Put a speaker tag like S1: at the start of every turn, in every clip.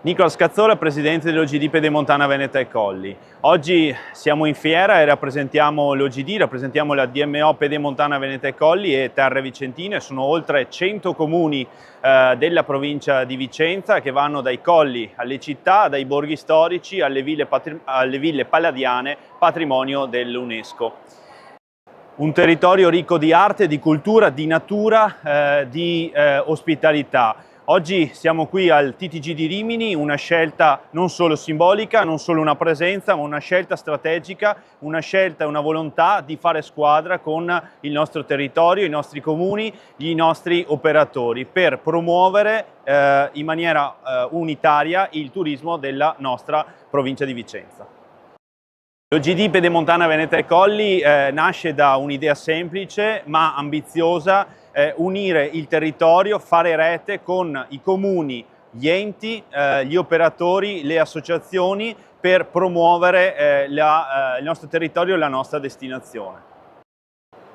S1: Nicola Scazzola, presidente dell'OGD Pedemontana Veneta e Colli. Oggi siamo in fiera e rappresentiamo l'OGD, rappresentiamo la DMO Pedemontana Veneta e Colli e Terre Vicentine. Sono oltre 100 comuni della provincia di Vicenza che vanno dai colli alle città, dai borghi storici alle ville palladiane, patrimonio dell'UNESCO. Un territorio ricco di arte, di cultura, di natura, di ospitalità. Oggi siamo qui al TTG di Rimini, una scelta non solo simbolica, non solo una presenza, ma una scelta strategica, una scelta e una volontà di fare squadra con il nostro territorio, i nostri comuni, i nostri operatori, per promuovere in maniera unitaria il turismo della nostra provincia di Vicenza. L'OGD Pedemontana Veneta e Colli nasce da un'idea semplice ma ambiziosa, unire il territorio, fare rete con i comuni, gli enti, gli operatori, le associazioni per promuovere il nostro territorio e la nostra destinazione.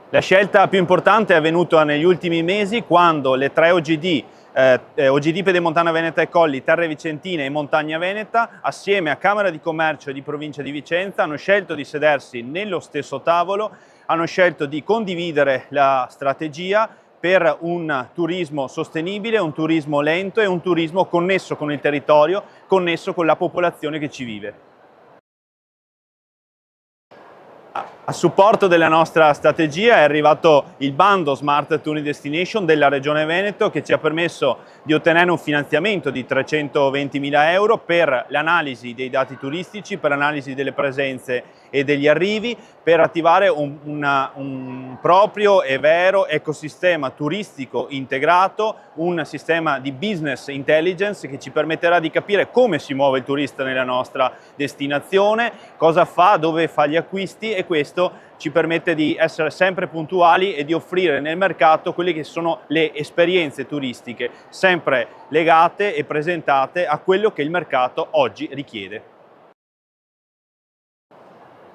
S1: La scelta più importante è avvenuta negli ultimi mesi quando le tre OGD Pedemontana Veneta e Colli, Terre Vicentine e Montagna Veneta, assieme a Camera di Commercio e di Provincia di Vicenza, hanno scelto di sedersi nello stesso tavolo, hanno scelto di condividere la strategia per un turismo sostenibile, un turismo lento e un turismo connesso con il territorio, connesso con la popolazione che ci vive. A supporto della nostra strategia è arrivato il bando Smart Touring Destination della Regione Veneto che ci ha permesso di ottenere un finanziamento di 320.000 euro per l'analisi dei dati turistici, per l'analisi delle presenze e degli arrivi, per attivare un proprio e vero ecosistema turistico integrato, un sistema di business intelligence che ci permetterà di capire come si muove il turista nella nostra destinazione, cosa fa, dove fa gli acquisti, e questo ci permette di essere sempre puntuali e di offrire nel mercato quelle che sono le esperienze turistiche sempre legate e presentate a quello che il mercato oggi richiede.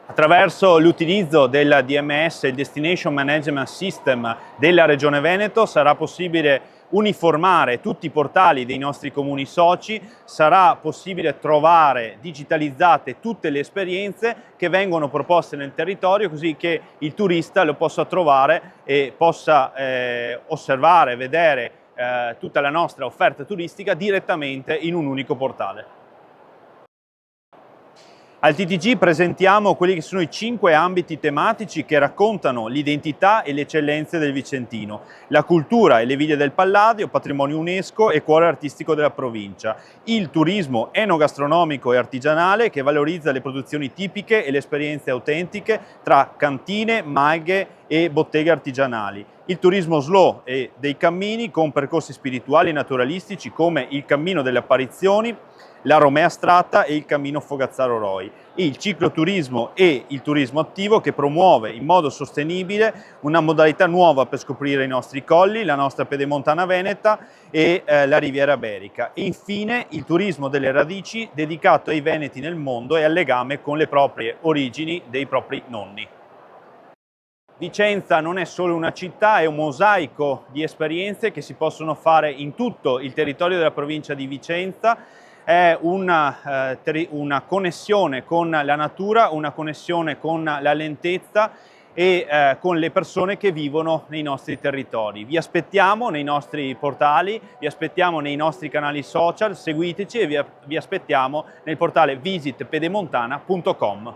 S1: Attraverso l'utilizzo del DMS, il Destination Management System della Regione Veneto, sarà possibile uniformare tutti i portali dei nostri comuni soci, sarà possibile trovare digitalizzate tutte le esperienze che vengono proposte nel territorio, così che il turista lo possa trovare e possa osservare, vedere tutta la nostra offerta turistica direttamente in un unico portale. Al TTG presentiamo quelli che sono i 5 ambiti tematici che raccontano l'identità e le eccellenze del Vicentino: la cultura e le ville del Palladio, patrimonio UNESCO e cuore artistico della provincia; il turismo enogastronomico e artigianale che valorizza le produzioni tipiche e le esperienze autentiche tra cantine, malghe e botteghe artigianali; il turismo slow e dei cammini con percorsi spirituali e naturalistici come il Cammino delle Apparizioni, la Romea Strata e il Cammino Fogazzaro Roi; il cicloturismo e il turismo attivo che promuove in modo sostenibile una modalità nuova per scoprire i nostri colli, la nostra Pedemontana Veneta e la Riviera Berica; e infine il turismo delle radici dedicato ai veneti nel mondo e al legame con le proprie origini dei propri nonni. Vicenza non è solo una città, è un mosaico di esperienze che si possono fare in tutto il territorio della provincia di Vicenza. È una connessione con la natura, una connessione con la lentezza e con le persone che vivono nei nostri territori. Vi aspettiamo nei nostri portali, vi aspettiamo nei nostri canali social, seguiteci e vi aspettiamo nel portale visitpedemontana.com.